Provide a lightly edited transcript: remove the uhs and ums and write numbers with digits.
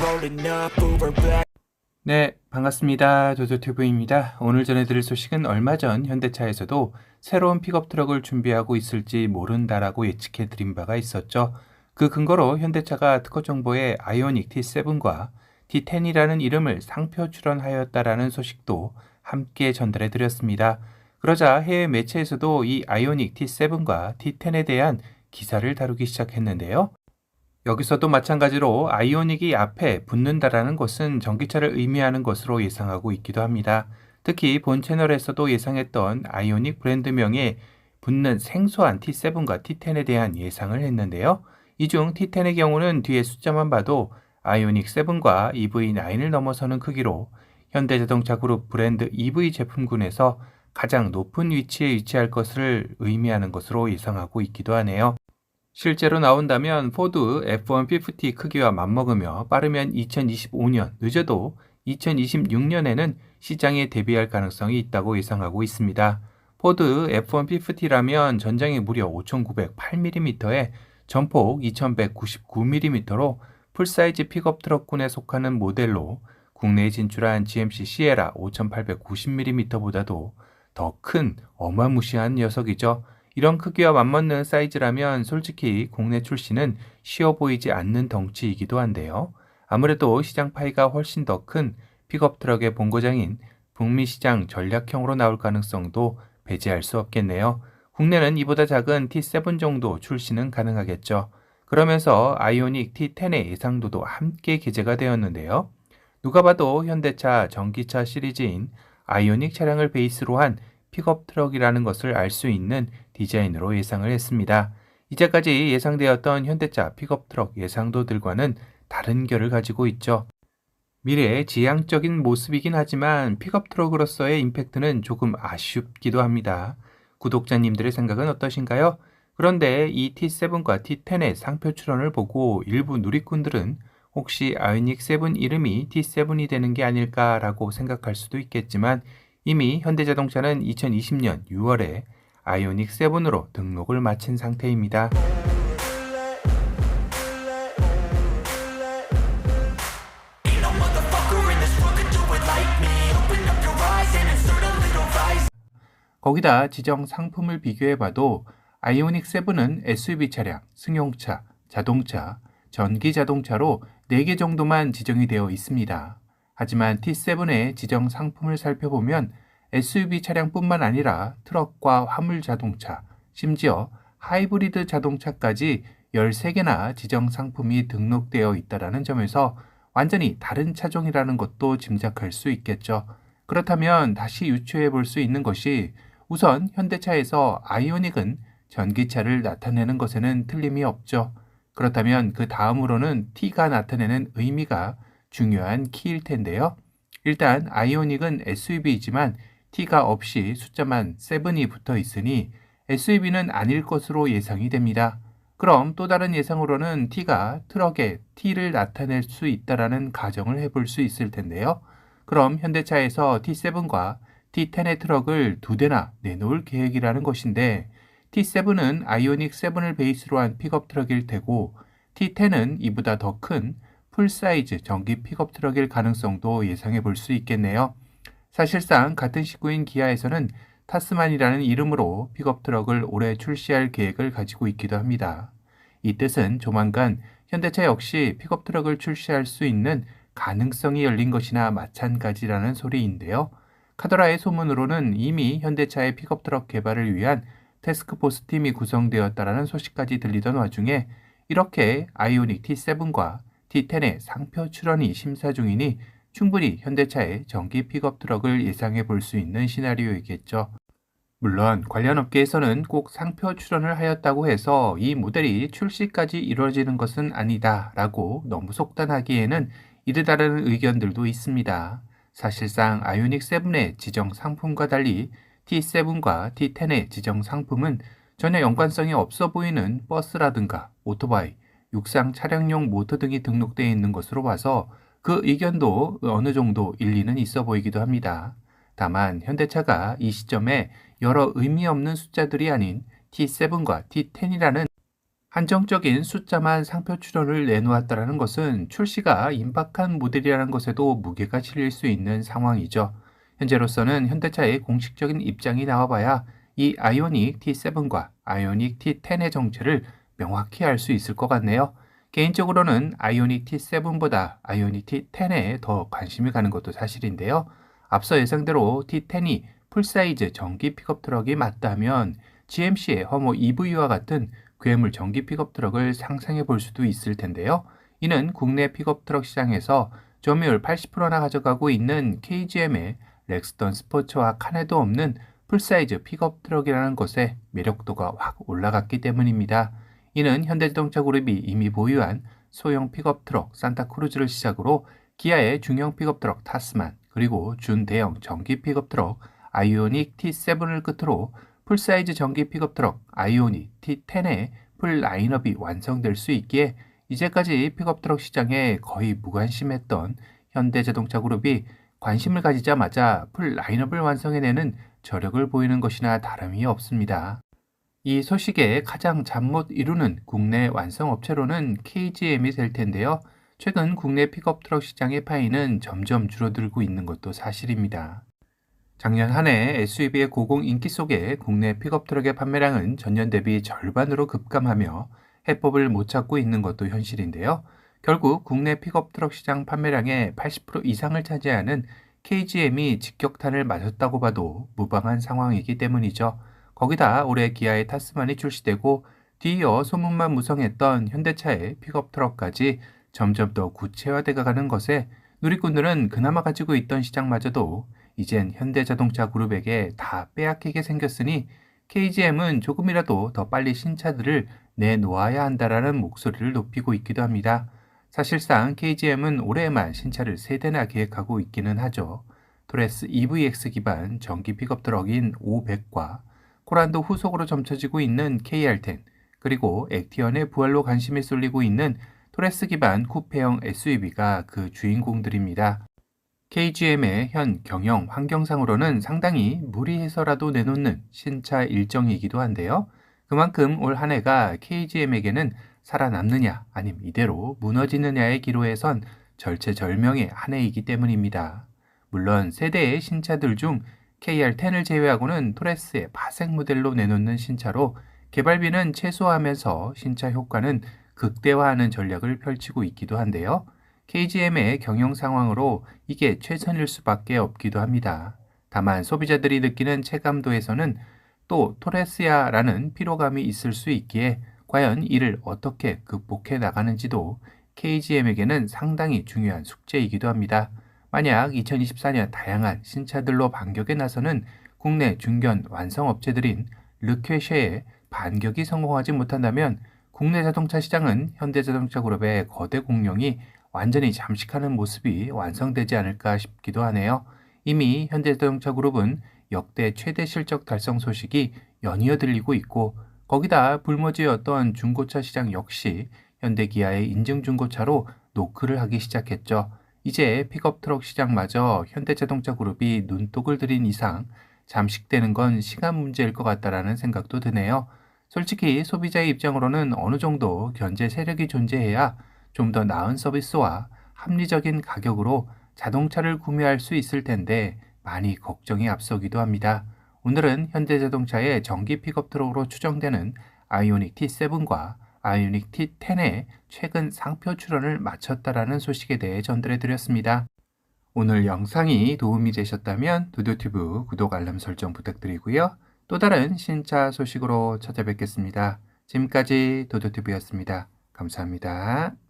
rolling up Uber black. 네, 반갑습니다. 도도튜브입니다. 오늘 전해드릴 소식은 얼마 전 현대차에서도 새로운 픽업 트럭을 준비하고 있을지 모른다라고 예측해 드린 바가 있었죠. 그 근거로 현대차가 특허 정보에 아이오닉 T7과 T10이라는 이름을 상표 출원하였다라는 소식도 함께 전달해 드렸습니다. 그러자 해외 매체에서도 이 아이오닉 T7과 T10에 대한 기사를 다루기 시작했는데요. 여기서도 마찬가지로 아이오닉이 앞에 붙는다라는 것은 전기차를 의미하는 것으로 예상하고 있기도 합니다. 특히 본 채널에서도 예상했던 아이오닉 브랜드명에 붙는 생소한 T7과 T10에 대한 예상을 했는데요. 이 중 T10의 경우는 뒤에 숫자만 봐도 아이오닉 7과 EV9을 넘어서는 크기로 현대자동차 그룹 브랜드 EV 제품군에서 가장 높은 위치에 위치할 것을 의미하는 것으로 예상하고 있기도 하네요. 실제로 나온다면 포드 F-150 크기와 맞먹으며 빠르면 2025년, 늦어도 2026년에는 시장에 데뷔할 가능성이 있다고 예상하고 있습니다. 포드 F-150라면 전장이 무려 5,908mm에 전폭 2,199mm로 풀사이즈 픽업 트럭군에 속하는 모델로 국내에 진출한 GMC 시에라 5,890mm보다도 더 큰 어마무시한 녀석이죠. 이런 크기와 맞먹는 사이즈라면 솔직히 국내 출시는 쉬워 보이지 않는 덩치이기도 한데요. 아무래도 시장 파이가 훨씬 더 큰 픽업 트럭의 본고장인 북미 시장 전략형으로 나올 가능성도 배제할 수 없겠네요. 국내는 이보다 작은 T7 정도 출시는 가능하겠죠. 그러면서 아이오닉 T10의 예상도도 함께 게재가 되었는데요. 누가 봐도 현대차 전기차 시리즈인 아이오닉 차량을 베이스로 한 픽업 트럭이라는 것을 알 수 있는 디자인으로 예상을 했습니다. 이제까지 예상되었던 현대차 픽업 트럭 예상도들과는 다른 결을 가지고 있죠. 미래의 지향적인 모습이긴 하지만 픽업 트럭으로서의 임팩트는 조금 아쉽기도 합니다. 구독자님들의 생각은 어떠신가요? 그런데 이 T7과 T10의 상표 출원을 보고 일부 누리꾼들은 혹시 아이오닉 7 이름이 T7이 되는 게 아닐까라고 생각할 수도 있겠지만 이미 현대자동차는 2020년 6월에 아이오닉 7으로 등록을 마친 상태입니다. 거기다 지정 상품을 비교해봐도 아이오닉 7은 SUV 차량, 승용차, 자동차, 전기 자동차로 4개 정도만 지정이 되어 있습니다. 하지만 T7의 지정 상품을 살펴보면 SUV 차량뿐만 아니라 트럭과 화물 자동차, 심지어 하이브리드 자동차까지 13개나 지정 상품이 등록되어 있다는 점에서 완전히 다른 차종이라는 것도 짐작할 수 있겠죠. 그렇다면 다시 유추해 볼 수 있는 것이 우선 현대차에서 아이오닉은 전기차를 나타내는 것에는 틀림이 없죠. 그렇다면 그 다음으로는 T가 나타내는 의미가 중요한 키일 텐데요. 일단 아이오닉은 SUV이지만 T가 없이 숫자만 7이 붙어 있으니 SUV는 아닐 것으로 예상이 됩니다. 그럼 또 다른 예상으로는 T가 트럭에 T를 나타낼 수 있다라는 가정을 해볼 수 있을 텐데요. 그럼 현대차에서 T7과 T10의 트럭을 2대나 내놓을 계획이라는 것인데 T7은 아이오닉 7을 베이스로 한 픽업 트럭일 테고 T10은 이보다 더 큰 풀사이즈 전기 픽업 트럭일 가능성도 예상해 볼 수 있겠네요. 사실상 같은 식구인 기아에서는 타스만이라는 이름으로 픽업 트럭을 올해 출시할 계획을 가지고 있기도 합니다. 이 뜻은 조만간 현대차 역시 픽업 트럭을 출시할 수 있는 가능성이 열린 것이나 마찬가지라는 소리인데요. 카더라의 소문으로는 이미 현대차의 픽업 트럭 개발을 위한 태스크포스 팀이 구성되었다라는 소식까지 들리던 와중에 이렇게 아이오닉 T7과 T10의 상표 출원이 심사 중이니 충분히 현대차의 전기 픽업 트럭을 예상해 볼 수 있는 시나리오이겠죠. 물론 관련 업계에서는 꼭 상표 출원을 하였다고 해서 이 모델이 출시까지 이루어지는 것은 아니다 라고 너무 속단하기에는 이르다라는 의견들도 있습니다. 사실상 아이오닉 7의 지정 상품과 달리 T7과 T10의 지정 상품은 전혀 연관성이 없어 보이는 버스라든가 오토바이, 육상 차량용 모터 등이 등록되어 있는 것으로 봐서 그 의견도 어느 정도 일리는 있어 보이기도 합니다. 다만 현대차가 이 시점에 여러 의미 없는 숫자들이 아닌 T7과 T10이라는 한정적인 숫자만 상표 출원을 내놓았다는 것은 출시가 임박한 모델이라는 것에도 무게가 실릴 수 있는 상황이죠. 현재로서는 현대차의 공식적인 입장이 나와봐야 이 아이오닉 T7과 아이오닉 T10의 정체를 명확히 알 수 있을 것 같네요. 개인적으로는 아이오닉 T7보다 아이오닉 T10에 더 관심이 가는 것도 사실인데요. 앞서 예상대로 T10이 풀사이즈 전기 픽업 트럭이 맞다면 GMC의 허모 EV와 같은 괴물 전기 픽업 트럭을 상상해 볼 수도 있을 텐데요. 이는 국내 픽업 트럭 시장에서 점유율 80%나 가져가고 있는 KGM의 렉스턴 스포츠와 칸에도 없는 풀사이즈 픽업 트럭이라는 것에 매력도가 확 올라갔기 때문입니다. 이는 현대자동차 그룹이 이미 보유한 소형 픽업 트럭 산타크루즈를 시작으로 기아의 중형 픽업 트럭 타스만, 그리고 준대형 전기 픽업 트럭 아이오닉 T7을 끝으로 풀사이즈 전기 픽업 트럭 아이오닉 T10의 풀 라인업이 완성될 수 있기에 이제까지 픽업 트럭 시장에 거의 무관심했던 현대자동차 그룹이 관심을 가지자마자 풀 라인업을 완성해내는 저력을 보이는 것이나 다름이 없습니다. 이 소식에 가장 잠 못 이루는 국내 완성 업체로는 KGM이 될 텐데요. 최근 국내 픽업 트럭 시장의 파이는 점점 줄어들고 있는 것도 사실입니다. 작년 한 해 SUV의 고공 인기 속에 국내 픽업 트럭의 판매량은 전년 대비 절반으로 급감하며 해법을 못 찾고 있는 것도 현실인데요. 결국 국내 픽업 트럭 시장 판매량의 80% 이상을 차지하는 KGM이 직격탄을 맞았다고 봐도 무방한 상황이기 때문이죠. 거기다 올해 기아의 타스만이 출시되고 뒤이어 소문만 무성했던 현대차의 픽업 트럭까지 점점 더 구체화되어 가는 것에 누리꾼들은 그나마 가지고 있던 시장마저도 이젠 현대자동차 그룹에게 다 빼앗기게 생겼으니 KGM은 조금이라도 더 빨리 신차들을 내놓아야 한다라는 목소리를 높이고 있기도 합니다. 사실상 KGM은 올해에만 신차를 3대나 계획하고 있기는 하죠. 토레스 EVX 기반 전기 픽업 트럭인 500과 코란도 후속으로 점쳐지고 있는 KR10, 그리고 액티언의 부활로 관심이 쏠리고 있는 토레스 기반 쿠페형 SUV가 그 주인공들입니다. KGM의 현 경영 환경상으로는 상당히 무리해서라도 내놓는 신차 일정이기도 한데요. 그만큼 올 한 해가 KGM에게는 살아남느냐 아님 이대로 무너지느냐의 기로에 선 절체절명의 한 해이기 때문입니다. 물론 세대의 신차들 중 KR10을 제외하고는 토레스의 파생 모델로 내놓는 신차로 개발비는 최소화하면서 신차 효과는 극대화하는 전략을 펼치고 있기도 한데요. KGM의 경영 상황으로 이게 최선일 수밖에 없기도 합니다. 다만 소비자들이 느끼는 체감도에서는 또 토레스야라는 피로감이 있을 수 있기에 과연 이를 어떻게 극복해 나가는지도 KGM에게는 상당히 중요한 숙제이기도 합니다. 만약 2024년 다양한 신차들로 반격에 나서는 국내 중견 완성 업체들인 르퀘쉐의 반격이 성공하지 못한다면 국내 자동차 시장은 현대자동차 그룹의 거대 공룡이 완전히 잠식하는 모습이 완성되지 않을까 싶기도 하네요. 이미 현대자동차 그룹은 역대 최대 실적 달성 소식이 연이어 들리고 있고 거기다 불모지였던 중고차 시장 역시 현대기아의 인증 중고차로 노크를 하기 시작했죠. 이제 픽업 트럭 시장마저 현대자동차 그룹이 눈독을 들인 이상 잠식되는 건 시간 문제일 것 같다라는 생각도 드네요. 솔직히 소비자의 입장으로는 어느 정도 견제 세력이 존재해야 좀 더 나은 서비스와 합리적인 가격으로 자동차를 구매할 수 있을 텐데 많이 걱정이 앞서기도 합니다. 오늘은 현대자동차의 전기 픽업 트럭으로 추정되는 아이오닉 T7과 아이오닉 T10의 최근 상표 출원을 마쳤다라는 소식에 대해 전달해 드렸습니다. 오늘 영상이 도움이 되셨다면 도도튜브 구독 알람 설정 부탁드리고요. 또 다른 신차 소식으로 찾아뵙겠습니다. 지금까지 도도튜브였습니다. 감사합니다.